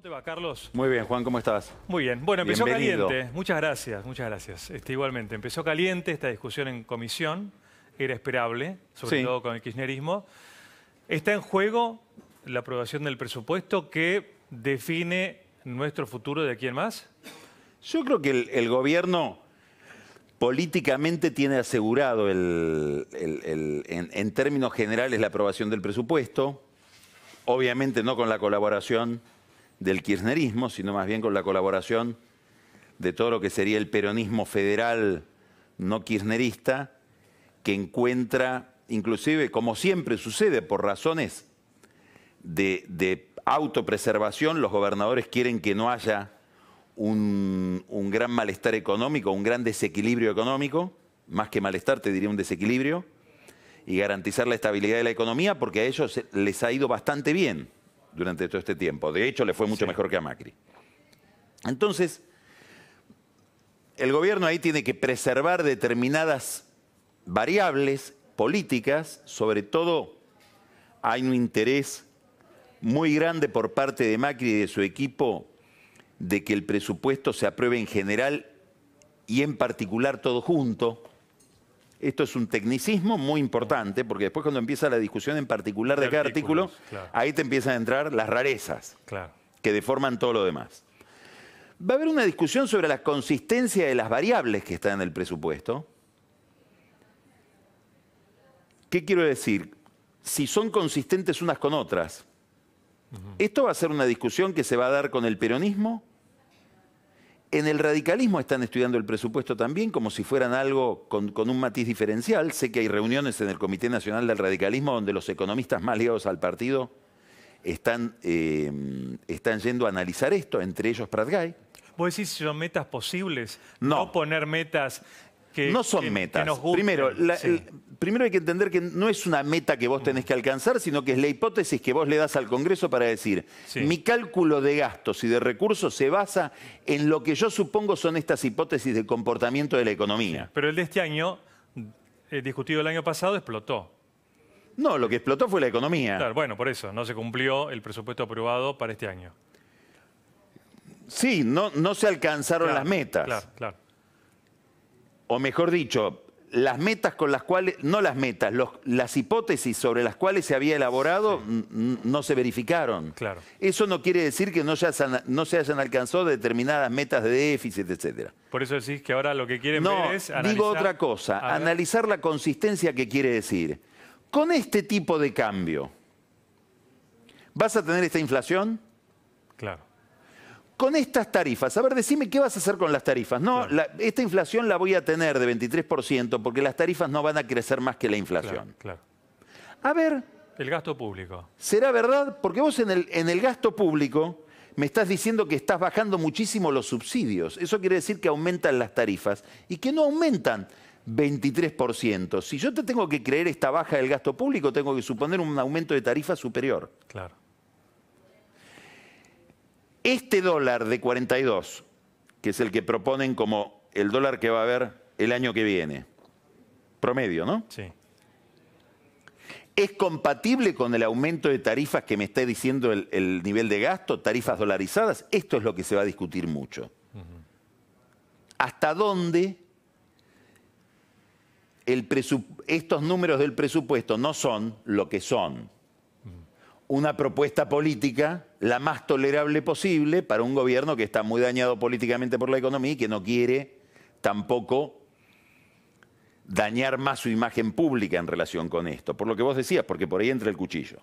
te va, Carlos? Muy bien, Juan, ¿cómo estás? Muy bien. Bueno, empezó Bienvenido. caliente. Muchas gracias, muchas gracias. Igualmente, empezó caliente esta discusión en comisión. Era esperable, sobre todo con el kirchnerismo. Está en juego la aprobación del presupuesto que define nuestro futuro de aquí en más. Yo creo que el gobierno políticamente tiene asegurado en términos generales la aprobación del presupuesto. Obviamente no con la colaboración del kirchnerismo, sino más bien con la colaboración de todo lo que sería el peronismo federal no kirchnerista, que encuentra, inclusive, como siempre sucede, por razones de autopreservación, los gobernadores quieren que no haya un gran malestar económico, un gran desequilibrio económico, más que malestar, te diría un desequilibrio, y garantizar la estabilidad de la economía, porque a ellos les ha ido bastante bien durante todo este tiempo. De hecho, les fue mucho mejor que a Macri. Entonces, el gobierno ahí tiene que preservar determinadas variables políticas, sobre todo hay un interés muy grande por parte de Macri y de su equipo de que el presupuesto se apruebe en general y en particular todo junto. Esto es un tecnicismo muy importante, porque después cuando empieza la discusión en particular de cada artículo, ahí te empiezan a entrar las rarezas que deforman todo lo demás. Va a haber una discusión sobre la consistencia de las variables que están en el presupuesto. ¿Qué quiero decir? Si son consistentes unas con otras. Esto va a ser una discusión que se va a dar con el peronismo. En el radicalismo están estudiando el presupuesto también como si fueran algo con un matiz diferencial. Sé que hay reuniones en el Comité Nacional del Radicalismo donde los economistas más ligados al partido están yendo a analizar esto, entre ellos Pratgay. ¿Vos decís si son metas posibles? No poner metas que no son metas. Que nos gusten. Primero hay que entender que no es una meta que vos tenés que alcanzar, sino que es la hipótesis que vos le das al Congreso para decir, mi cálculo de gastos y de recursos se basa en lo que yo supongo son estas hipótesis de comportamiento de la economía. Pero el de este año, discutido el año pasado, explotó. No, lo que explotó fue la economía. Claro, bueno, por eso, no se cumplió el presupuesto aprobado para este año. Sí, no se alcanzaron las metas. Claro. O mejor dicho, las metas con las cuales, no las metas, las hipótesis sobre las cuales se había elaborado no se verificaron. Claro. Eso no quiere decir que no se hayan alcanzado determinadas metas de déficit, etc. Por eso decís que ahora lo que quieren ver es analizar... Digo otra cosa, analizar la consistencia que quiere decir. Con este tipo de cambio, ¿vas a tener esta inflación? Claro. Con estas tarifas, a ver, decime qué vas a hacer con las tarifas. No, esta inflación la voy a tener de 23% porque las tarifas no van a crecer más que la inflación. Claro. A ver... El gasto público. ¿Será verdad? Porque vos en el gasto público me estás diciendo que estás bajando muchísimo los subsidios. Eso quiere decir que aumentan las tarifas y que no aumentan 23%. Si yo te tengo que creer esta baja del gasto público, tengo que suponer un aumento de tarifa superior. Claro. Este dólar de 42, que es el que proponen como el dólar que va a haber el año que viene, promedio, ¿no? Sí. ¿Es compatible con el aumento de tarifas que me está diciendo el nivel de gasto, tarifas dolarizadas? Esto es lo que se va a discutir mucho. ¿Hasta dónde estos números del presupuesto no son lo que son? Una propuesta política la más tolerable posible para un gobierno que está muy dañado políticamente por la economía y que no quiere tampoco dañar más su imagen pública en relación con esto. Por lo que vos decías, porque por ahí entra el cuchillo.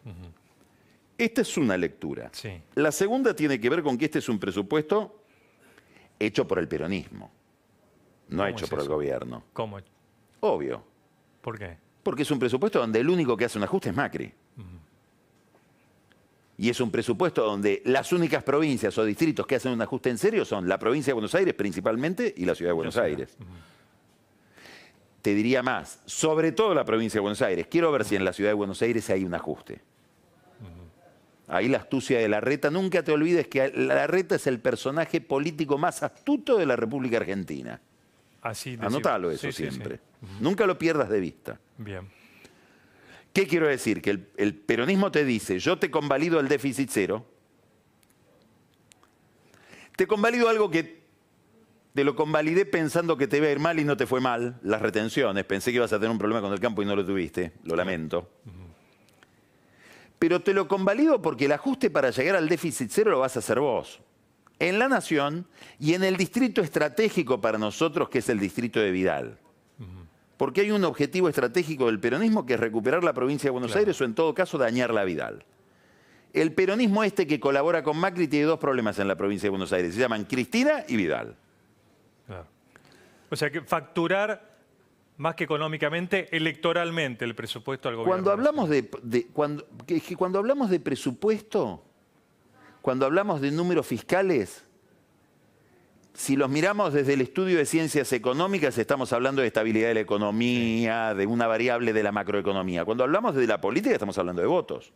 Esta es una lectura. Sí. La segunda tiene que ver con que este es un presupuesto hecho por el peronismo, no hecho por el gobierno. ¿Cómo? Obvio. ¿Por qué? Porque es un presupuesto donde el único que hace un ajuste es Macri. Y es un presupuesto donde las únicas provincias o distritos que hacen un ajuste en serio son la provincia de Buenos Aires principalmente y la ciudad de Buenos Aires. Te diría más, sobre todo la provincia de Buenos Aires. Quiero ver si en la ciudad de Buenos Aires hay un ajuste. Ahí la astucia de Larreta. Nunca te olvides que Larreta es el personaje político más astuto de la República Argentina. Anotalo eso siempre. Nunca lo pierdas de vista. Bien. ¿Qué quiero decir? Que el peronismo te dice, yo te convalido el déficit cero, Te convalido algo que te lo convalidé pensando que te iba a ir mal y no te fue mal, las retenciones. Pensé que ibas a tener un problema con el campo y no lo tuviste, lo lamento. Pero te lo convalido porque el ajuste para llegar al déficit cero lo vas a hacer vos. En la Nación y en el distrito estratégico para nosotros, que es el distrito de Vidal. Porque hay un objetivo estratégico del peronismo que es recuperar la provincia de Buenos Aires o en todo caso dañarla a Vidal. El peronismo que colabora con Macri tiene dos problemas en la provincia de Buenos Aires. Se llaman Cristina y Vidal. Claro. O sea que facturar más que económicamente, electoralmente el presupuesto al gobierno. Cuando hablamos de presupuesto, cuando hablamos de números fiscales, si los miramos desde el estudio de ciencias económicas, estamos hablando de estabilidad de la economía, de una variable de la macroeconomía. Cuando hablamos de la política, estamos hablando de votos.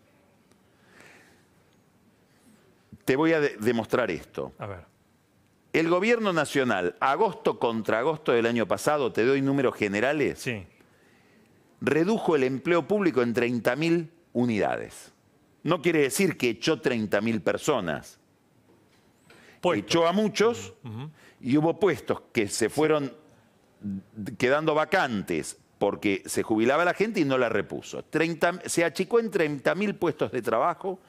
Te voy a demostrar esto. A ver. El gobierno nacional, agosto contra agosto del año pasado, te doy números generales, Sí. redujo el empleo público en 30.000 unidades. No quiere decir que echó 30.000 personas. Echó a muchos y hubo puestos que se fueron quedando vacantes porque se jubilaba la gente y no la repuso. Se achicó en 30.000 puestos de trabajo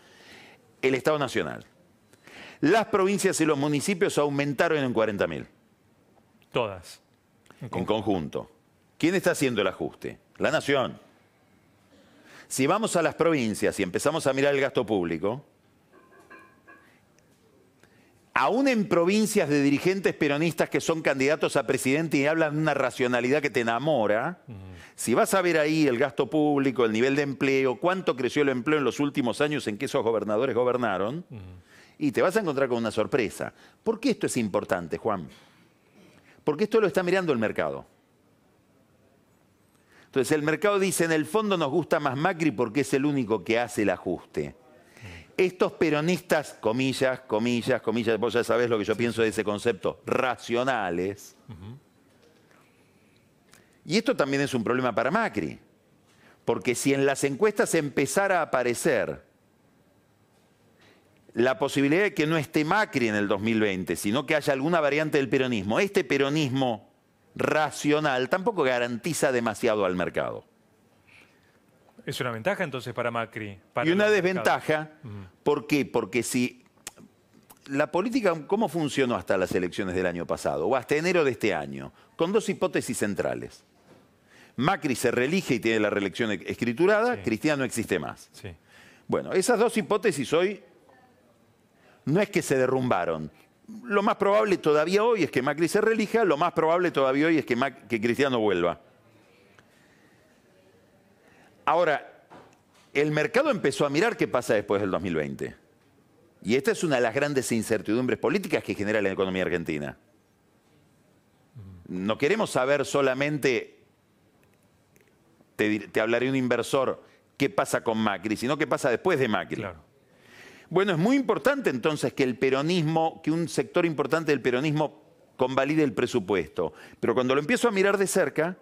el Estado Nacional. Las provincias y los municipios aumentaron en 40.000. Todas. En conjunto. ¿Quién está haciendo el ajuste? La Nación. Si vamos a las provincias y empezamos a mirar el gasto público, aún en provincias de dirigentes peronistas que son candidatos a presidente y hablan de una racionalidad que te enamora, si vas a ver ahí el gasto público, el nivel de empleo, cuánto creció el empleo en los últimos años en que esos gobernadores gobernaron, y te vas a encontrar con una sorpresa. ¿Por qué esto es importante, Juan? Porque esto lo está mirando el mercado. Entonces el mercado dice, en el fondo nos gusta más Macri porque es el único que hace el ajuste. Estos peronistas, comillas, comillas, comillas, vos ya sabés lo que yo pienso de ese concepto, racionales. Y esto también es un problema para Macri. Porque si en las encuestas empezara a aparecer la posibilidad de que no esté Macri en el 2020, sino que haya alguna variante del peronismo, este peronismo racional tampoco garantiza demasiado al mercado. ¿Es una ventaja entonces para Macri? Y una desventaja, ¿por qué? Porque si la política, ¿cómo funcionó hasta las elecciones del año pasado? O hasta enero de este año, con dos hipótesis centrales. Macri se reelige y tiene la reelección escriturada, Cristina no existe más. Sí. Bueno, esas dos hipótesis hoy no es que se derrumbaron. Lo más probable todavía hoy es que Macri se reelija, lo más probable todavía hoy es que Cristina no vuelva. Ahora, el mercado empezó a mirar qué pasa después del 2020. Y esta es una de las grandes incertidumbres políticas que genera la economía argentina. No queremos saber solamente, te hablaré un inversor, qué pasa con Macri, sino qué pasa después de Macri. Claro. Bueno, es muy importante entonces que el peronismo, que un sector importante del peronismo convalide el presupuesto. Pero cuando lo empiezo a mirar de cerca,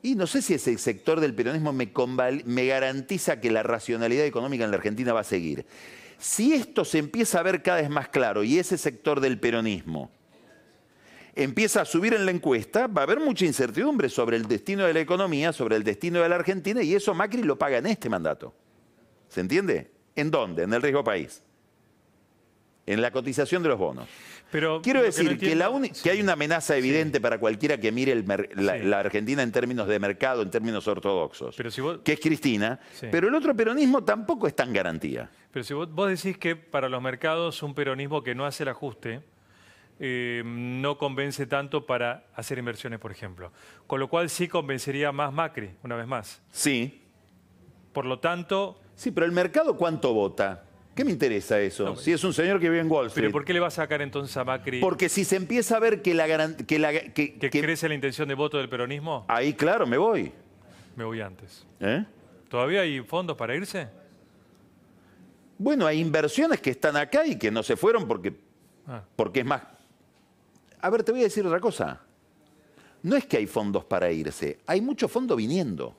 y no sé si ese sector del peronismo me garantiza que la racionalidad económica en la Argentina va a seguir. Si esto se empieza a ver cada vez más claro y ese sector del peronismo empieza a subir en la encuesta, va a haber mucha incertidumbre sobre el destino de la economía, sobre el destino de la Argentina, y eso Macri lo paga en este mandato. ¿Se entiende? ¿En dónde? En el riesgo país. En la cotización de los bonos. Pero quiero decir que hay una amenaza evidente para cualquiera que mire la Argentina en términos de mercado, en términos ortodoxos, pero si vos, que es Cristina, pero el otro peronismo tampoco es tan garantía. Pero si vos decís que para los mercados un peronismo que no hace el ajuste no convence tanto para hacer inversiones, por ejemplo. Con lo cual sí convencería más Macri, una vez más. Sí. Por lo tanto... Sí, pero el mercado ¿cuánto vota? ¿Qué me interesa eso? No, si es un señor que vive en Wall Street. ¿Pero por qué le va a sacar entonces a Macri? Porque si se empieza a ver que crece la intención de voto del peronismo. Ahí, claro, me voy. Me voy antes. ¿Eh? ¿Todavía hay fondos para irse? Bueno, hay inversiones que están acá y que no se fueron porque es más... A ver, te voy a decir otra cosa. No es que hay fondos para irse, hay mucho fondo viniendo.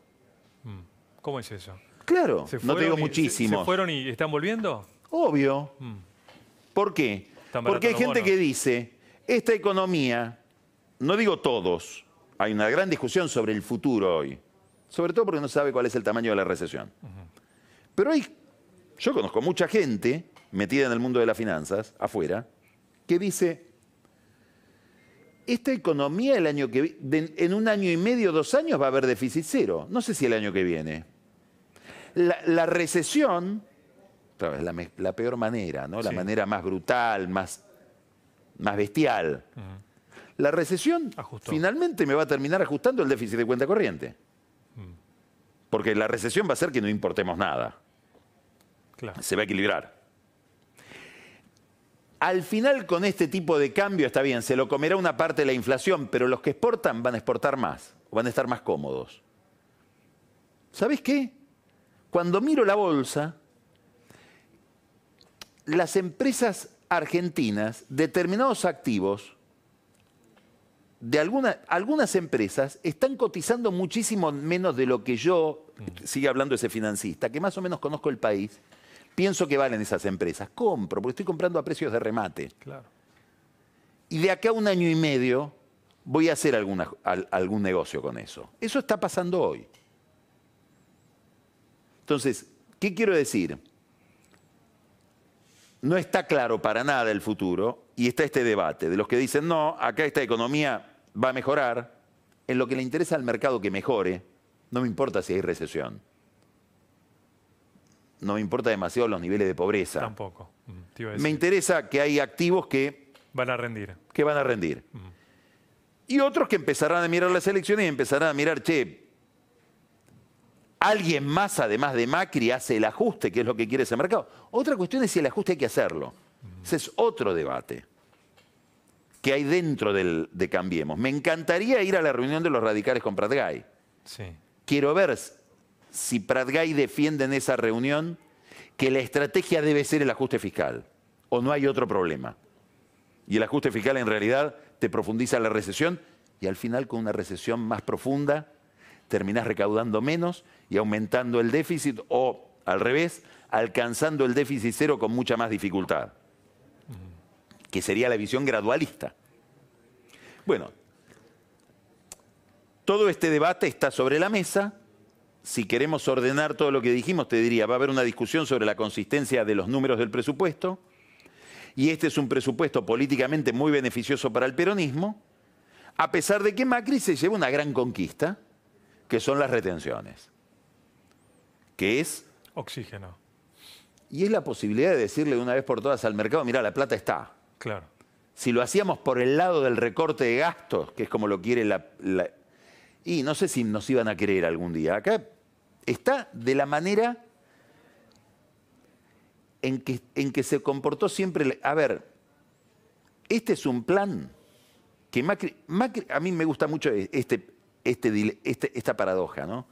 ¿Cómo es eso? Claro, no te digo muchísimo. ¿Se fueron y están volviendo? Obvio. ¿Por qué? Tan barato Porque hay los gente bonos. que dice, esta economía, no digo todos, hay una gran discusión sobre el futuro hoy, sobre todo porque no se sabe cuál es el tamaño de la recesión. Pero yo conozco mucha gente metida en el mundo de las finanzas, afuera, que dice, esta economía el año que en un año y medio, 2 años va a haber déficit cero. No sé si el año que viene. La recesión, claro, es la peor manera, ¿no? La manera más brutal, más bestial. La recesión finalmente me va a terminar ajustando el déficit de cuenta corriente. Porque la recesión va a hacer que no importemos nada. Claro. Se va a equilibrar. Al final, con este tipo de cambio, está bien, se lo comerá una parte de la inflación, pero los que exportan van a exportar más, o van a estar más cómodos. ¿Sabés qué? Cuando miro la bolsa, las empresas argentinas, determinados activos, de algunas empresas, están cotizando muchísimo menos de lo que yo, sigue hablando ese financista, que más o menos conozco el país, pienso que valen esas empresas. Compro, porque estoy comprando a precios de remate. Claro. Y de acá a 1 año y medio voy a hacer algún negocio con eso. Eso está pasando hoy. Entonces, ¿qué quiero decir? No está claro para nada el futuro y está este debate de los que dicen, no, acá esta economía va a mejorar, en lo que le interesa al mercado que mejore, no me importa si hay recesión. No me importa demasiado los niveles de pobreza. Tampoco. Te iba a decir. Me interesa que hay activos que Van a rendir. van a rendir. Y otros que empezarán a mirar las elecciones y empezarán a mirar, che, alguien más además de Macri hace el ajuste, que es lo que quiere ese mercado. Otra cuestión es si el ajuste hay que hacerlo. Ese es otro debate que hay dentro de Cambiemos. Me encantaría ir a la reunión de los radicales con Pratgay. Sí. Quiero ver si Pratgay defiende en esa reunión que la estrategia debe ser el ajuste fiscal o no hay otro problema. Y el ajuste fiscal en realidad te profundiza la recesión y al final con una recesión más profunda terminás recaudando menos y aumentando el déficit o al revés, alcanzando el déficit cero con mucha más dificultad. Que sería la visión gradualista. Bueno, todo este debate está sobre la mesa. Si queremos ordenar todo lo que dijimos, te diría, va a haber una discusión sobre la consistencia de los números del presupuesto. Y este es un presupuesto políticamente muy beneficioso para el peronismo, a pesar de que Macri se lleva una gran conquista, que son las retenciones. Que es... Oxígeno. Y es la posibilidad de decirle de una vez por todas al mercado, mirá, la plata está. Claro. Si lo hacíamos por el lado del recorte de gastos, que es como lo quiere y no sé si nos iban a querer algún día. Acá está de la manera en que se comportó siempre. A ver, este es un plan que Macri a mí me gusta mucho esta paradoja, ¿no?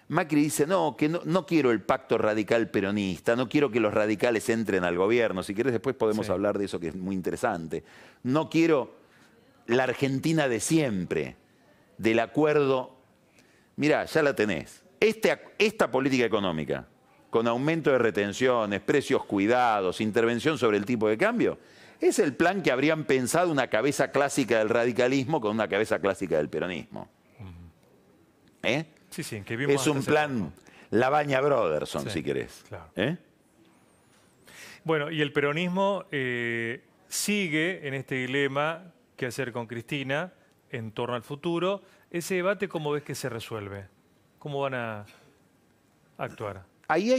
Macri dice, no, que no quiero el pacto radical peronista, no quiero que los radicales entren al gobierno. Si querés después podemos hablar de eso, que es muy interesante. No quiero la Argentina de siempre, del acuerdo. Mirá, ya la tenés. Esta política económica, con aumento de retenciones, precios cuidados, intervención sobre el tipo de cambio, es el plan que habrían pensado una cabeza clásica del radicalismo con una cabeza clásica del peronismo. ¿Eh? Sí, sí, que vimos es un plan Labaña Brotherson, sí, si querés. Claro. ¿Eh? Bueno, y el peronismo sigue en este dilema qué hacer con Cristina en torno al futuro. Ese debate, ¿cómo ves que se resuelve? ¿Cómo van a actuar? Ahí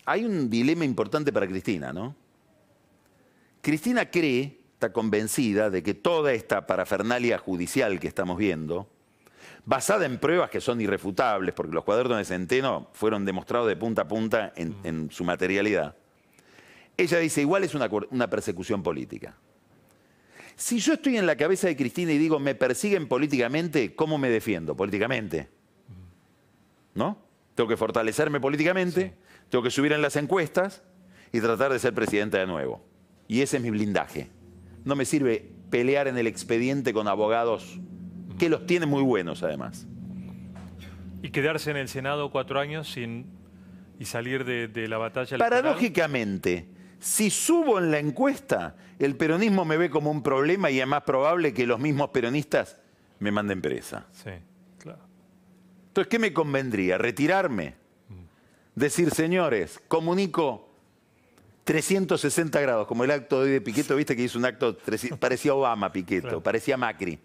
hay un dilema importante para Cristina, ¿no? Cristina está convencida de que toda esta parafernalia judicial que estamos viendo, basada en pruebas que son irrefutables, porque los cuadernos de Centeno fueron demostrados de punta a punta en su materialidad, ella dice, igual es una persecución política. Si yo estoy en la cabeza de Cristina y digo, me persiguen políticamente, ¿cómo me defiendo? Políticamente. ¿No? Tengo que fortalecerme políticamente, tengo que subir en las encuestas y tratar de ser presidenta de nuevo. Y ese es mi blindaje. No me sirve pelear en el expediente con abogados que los tienen muy buenos, además. Y quedarse en el Senado 4 años y salir de la batalla electoral. Paradójicamente, Si subo en la encuesta, el peronismo me ve como un problema y es más probable que los mismos peronistas me manden presa. Sí, claro. Entonces, ¿qué me convendría? ¿Retirarme? Decir, señores, comunico 360 grados, como el acto de hoy de Pichetto, viste que hizo un acto, parecía Obama Pichetto, claro. Parecía Macri.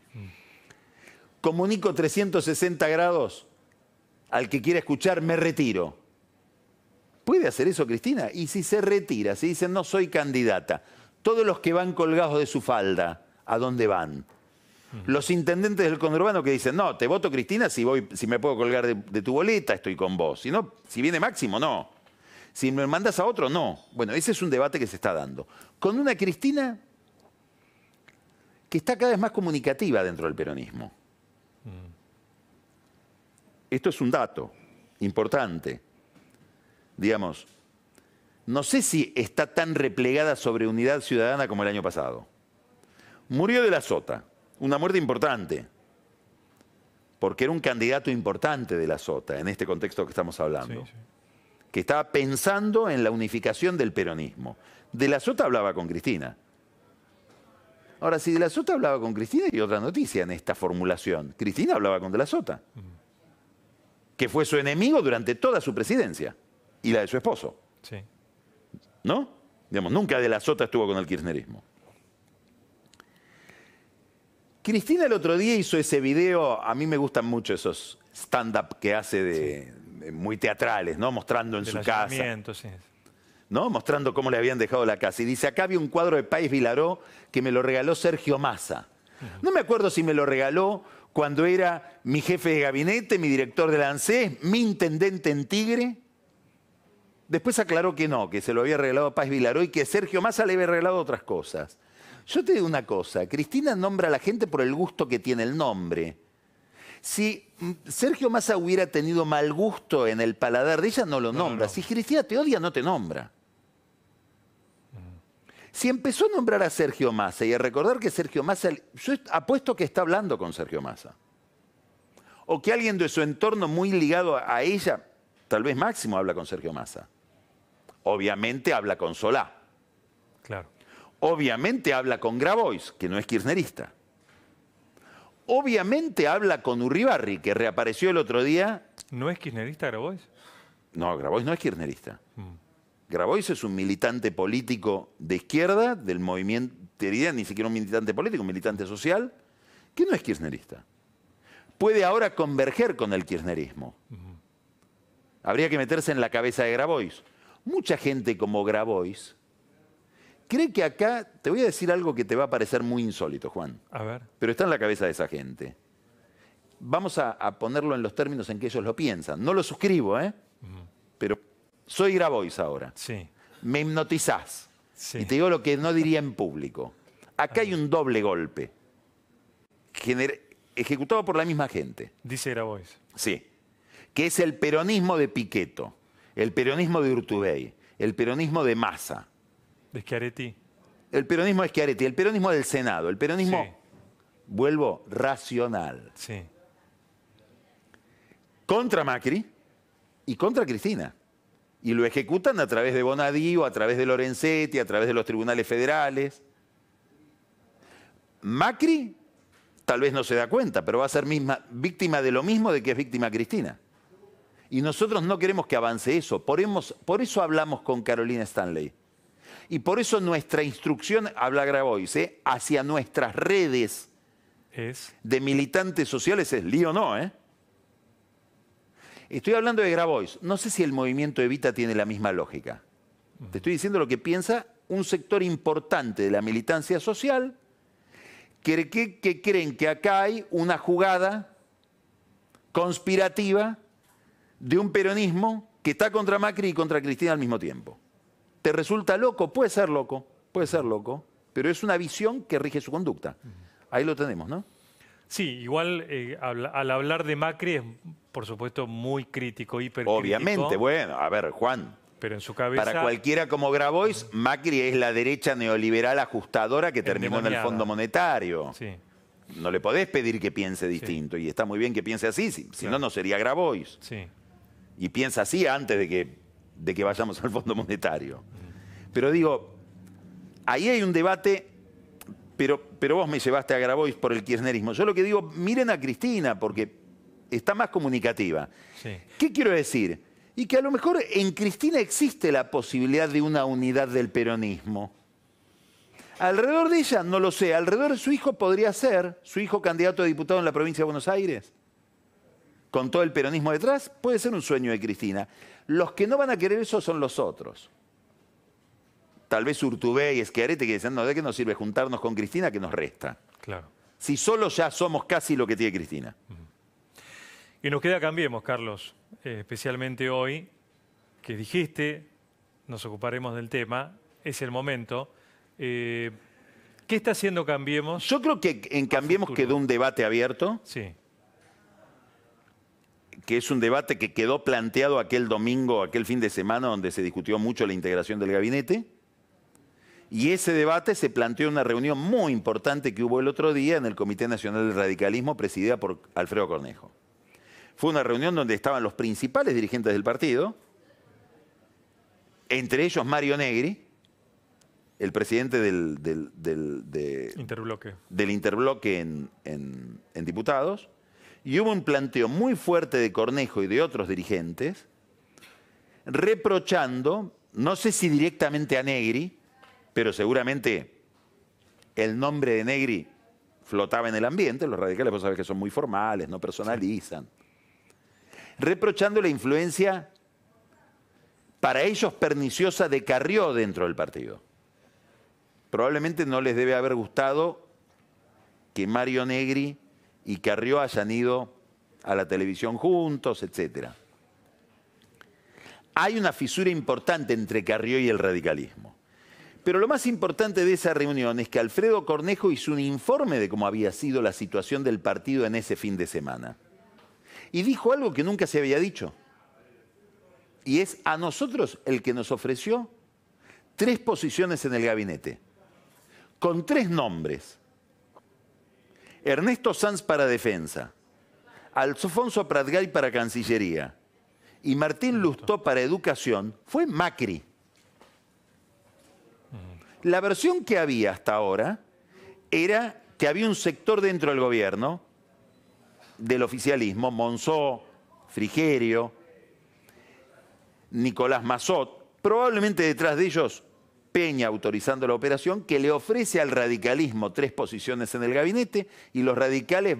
Comunico 360 grados, al que quiera escuchar, me retiro. ¿Puede hacer eso Cristina? Y si se retira, si dice no soy candidata, todos los que van colgados de su falda, ¿a dónde van? Los intendentes del conurbano que dicen, no, te voto Cristina si me puedo colgar de tu boleta, estoy con vos. Si no, si viene Máximo, no. Si me mandas a otro, no. Bueno, ese es un debate que se está dando. Con una Cristina que está cada vez más comunicativa dentro del peronismo. Esto es un dato importante. Digamos, no sé si está tan replegada sobre Unidad Ciudadana como el año pasado. Murió de la Sota, una muerte importante, porque era un candidato importante de la Sota, en este contexto que estamos hablando, que estaba pensando en la unificación del peronismo. De la Sota hablaba con Cristina. Ahora, si de la Sota hablaba con Cristina, hay otra noticia en esta formulación. Cristina hablaba con de la Sota, que fue su enemigo durante toda su presidencia. Y la de su esposo. Sí. ¿No? Digamos, nunca de la Sota estuvo con el kirchnerismo. Cristina el otro día hizo ese video, a mí me gustan mucho esos stand-up que hace de muy teatrales, ¿no? Mostrando en su casa. Sí. ¿No? Mostrando cómo le habían dejado la casa. Y dice, acá había un cuadro de Páez Vilaró que me lo regaló Sergio Massa. No me acuerdo si me lo regaló cuando era mi jefe de gabinete, mi director del ANSES, mi intendente en Tigre. Después aclaró que no, que se lo había regalado a Páez Vilaró y que Sergio Massa le había regalado otras cosas. Yo te digo una cosa, Cristina nombra a la gente por el gusto que tiene el nombre. Si Sergio Massa hubiera tenido mal gusto en el paladar de ella, no lo nombra. Si Cristina te odia, no te nombra. Si empezó a nombrar a Sergio Massa y a recordar que Sergio Massa, yo apuesto que está hablando con Sergio Massa. O que alguien de su entorno muy ligado a ella, tal vez Máximo, habla con Sergio Massa. Obviamente habla con Solá. Claro. Obviamente habla con Grabois, que no es kirchnerista. Obviamente habla con Urribarri, que reapareció el otro día. ¿No es kirchnerista Grabois? No, Grabois no es kirchnerista. Grabois es un militante político de izquierda, del movimiento, te diría ni siquiera un militante político, un militante social, que no es kirchnerista. Puede ahora converger con el kirchnerismo. Habría que meterse en la cabeza de Grabois. Mucha gente como Grabois cree que acá, te voy a decir algo que te va a parecer muy insólito, Juan. A ver. Pero está en la cabeza de esa gente. Vamos a ponerlo en los términos en que ellos lo piensan. No lo suscribo, pero soy Grabois ahora. Sí. Me hipnotizás. Sí. Y te digo lo que no diría en público. Acá hay un doble golpe. Ejecutado por la misma gente. Dice Grabois. Sí. Que es el peronismo de Pichetto, el peronismo de Urtubey, el peronismo de Massa. De Schiaretti. El peronismo de Schiaretti, el peronismo del Senado, el peronismo, vuelvo, racional. Sí. Contra Macri y contra Cristina. Y lo ejecutan a través de Bonadío, a través de Lorenzetti, a través de los tribunales federales. Macri tal vez no se da cuenta, pero va a ser víctima de lo mismo de que es víctima Cristina. Y nosotros no queremos que avance eso. Por eso hablamos con Carolina Stanley. Y por eso nuestra instrucción, habla Grabois, hacia nuestras redes de militantes sociales es lío no, Estoy hablando de Grabois. No sé si el movimiento Evita tiene la misma lógica. Te estoy diciendo lo que piensa un sector importante de la militancia social que creen que acá hay una jugada conspirativa de un peronismo que está contra Macri y contra Cristina al mismo tiempo. ¿Te resulta loco? Puede ser loco, pero es una visión que rige su conducta. Ahí lo tenemos, ¿no? Sí, igual al hablar de Macri es, por supuesto, muy crítico, hipercrítico. Obviamente, bueno, a ver, Juan. Pero en su cabeza... Para cualquiera como Grabois, Macri es la derecha neoliberal ajustadora que terminó en el Fondo Monetario. Sí. No le podés pedir que piense distinto, y está muy bien que piense así, si no, no sería Grabois. Sí. Y piensa así antes de que vayamos al Fondo Monetario. Pero digo, ahí hay un debate, pero vos me llevaste a Grabois por el kirchnerismo. Yo lo que digo, miren a Cristina, porque está más comunicativa. Sí. ¿Qué quiero decir? Y que a lo mejor en Cristina existe la posibilidad de una unidad del peronismo. Alrededor de ella, no lo sé, alrededor de su hijo podría ser, su hijo candidato a diputado en la provincia de Buenos Aires, con todo el peronismo detrás, puede ser un sueño de Cristina. Los que no van a querer eso son los otros. Tal vez Urtubey y Schiaretti que dicen, no, ¿de qué nos sirve juntarnos con Cristina que nos resta? Claro. Si solo ya somos casi lo que tiene Cristina. Y nos queda Cambiemos, Carlos, especialmente hoy, que dijiste, nos ocuparemos del tema, es el momento. ¿Qué está haciendo Cambiemos? Yo creo que en Cambiemos quedó un debate abierto. Sí. Que es un debate que quedó planteado aquel domingo, aquel fin de semana, donde se discutió mucho la integración del gabinete. Y ese debate se planteó en una reunión muy importante que hubo el otro día en el Comité Nacional del Radicalismo, presidida por Alfredo Cornejo. Fue una reunión donde estaban los principales dirigentes del partido, entre ellos Mario Negri, el presidente del interbloque en diputados, y hubo un planteo muy fuerte de Cornejo y de otros dirigentes, reprochando, no sé si directamente a Negri, pero seguramente el nombre de Negri flotaba en el ambiente, los radicales vos sabés que son muy formales, no personalizan, reprochando la influencia para ellos perniciosa de Carrió dentro del partido. Probablemente no les debe haber gustado que Mario Negri y Carrió hayan ido a la televisión juntos, etc. Hay una fisura importante entre Carrió y el radicalismo. Pero lo más importante de esa reunión es que Alfredo Cornejo hizo un informe de cómo había sido la situación del partido en ese fin de semana. Y dijo algo que nunca se había dicho. Y es a nosotros el que nos ofreció 3 posiciones en el gabinete, con 3 nombres. Ernesto Sanz para Defensa, Alfonso Pratgay para Cancillería y Martín Lustó para Educación, fue Macri. La versión que había hasta ahora era que había un sector dentro del gobierno, del oficialismo, Monzó, Frigerio, Nicolás Massot, probablemente detrás de ellos Peña autorizando la operación, que le ofrece al radicalismo 3 posiciones en el gabinete y los radicales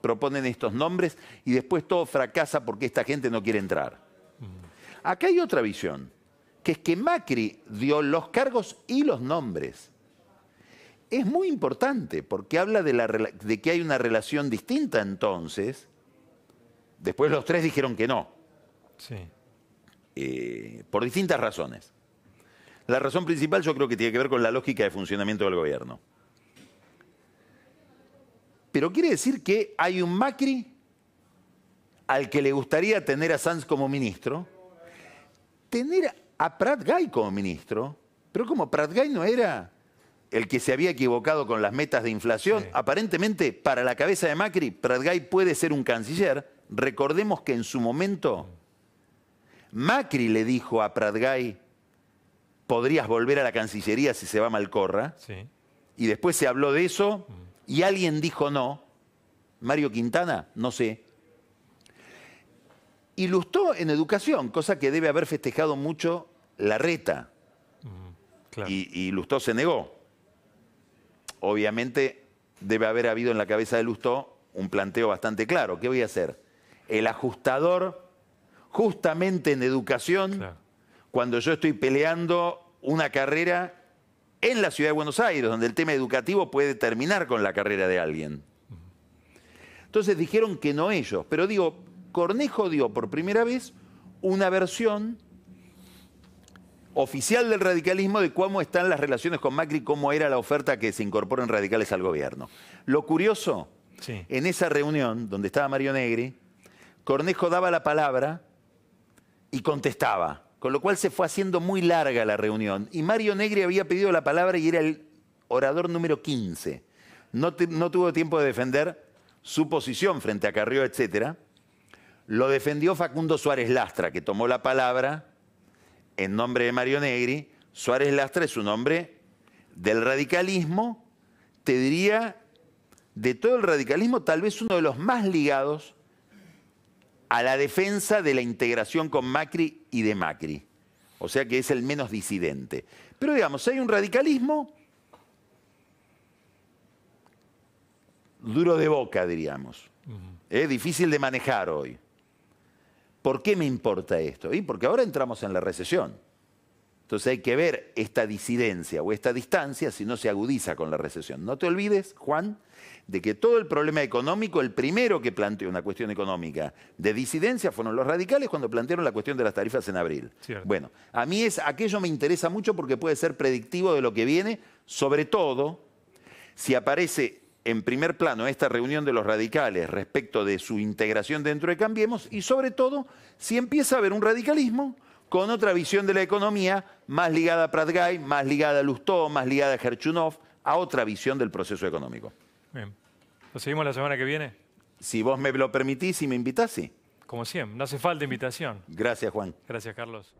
proponen estos nombres y después todo fracasa porque esta gente no quiere entrar. Acá hay otra visión, que es que Macri dio los cargos y los nombres. Es muy importante porque habla de que hay una relación distinta entonces. Después los 3 dijeron que no. Sí. Por distintas razones. La razón principal yo creo que tiene que ver con la lógica de funcionamiento del gobierno. Pero quiere decir que hay un Macri al que le gustaría tener a Sanz como ministro, tener a Pratgay como ministro, pero como Pratgay no era el que se había equivocado con las metas de inflación, sí. Aparentemente para la cabeza de Macri, Pratgay puede ser un canciller. Recordemos que en su momento Macri le dijo a Pratgay, podrías volver a la Cancillería si se va Malcorra. Sí. Y después se habló de eso y alguien dijo no. Mario Quintana, no sé. Y Lustó en Educación, cosa que debe haber festejado mucho Larreta. Claro. Y Lustó se negó. Obviamente debe haber habido en la cabeza de Lustó un planteo bastante claro. ¿Qué voy a hacer? El ajustador justamente en Educación, claro, cuando yo estoy peleando una carrera en la ciudad de Buenos Aires, donde el tema educativo puede terminar con la carrera de alguien. Entonces dijeron que no ellos, pero digo, Cornejo dio por primera vez una versión oficial del radicalismo de cómo están las relaciones con Macri, cómo era la oferta que se incorporan radicales al gobierno. Lo curioso, sí, en esa reunión donde estaba Mario Negri, Cornejo daba la palabra y contestaba, con lo cual se fue haciendo muy larga la reunión. Y Mario Negri había pedido la palabra y era el orador número 15. No tuvo tiempo de defender su posición frente a Carrió, etc. Lo defendió Facundo Suárez Lastra, que tomó la palabra en nombre de Mario Negri, Suárez Lastra es un hombre del radicalismo, te diría, de todo el radicalismo, tal vez uno de los más ligados a la defensa de la integración con Macri y de Macri. O sea que es el menos disidente. Pero digamos, hay un radicalismo duro de boca, diríamos. Difícil de manejar hoy. ¿Por qué me importa esto? Porque ahora entramos en la recesión. Entonces hay que ver esta disidencia o esta distancia si no se agudiza con la recesión. No te olvides, Juan, de que todo el problema económico, el primero que planteó una cuestión económica de disidencia fueron los radicales cuando plantearon la cuestión de las tarifas en abril. Cierto. Bueno, a mí aquello me interesa mucho porque puede ser predictivo de lo que viene, sobre todo si aparece en primer plano esta reunión de los radicales respecto de su integración dentro de Cambiemos y sobre todo si empieza a haber un radicalismo con otra visión de la economía más ligada a Prat-Gay, más ligada a Lustó, más ligada a Gerchunov, a otra visión del proceso económico. Bien. ¿Lo seguimos la semana que viene? Si vos me lo permitís y me invitás, sí. Como siempre, no hace falta invitación. Gracias, Juan. Gracias, Carlos.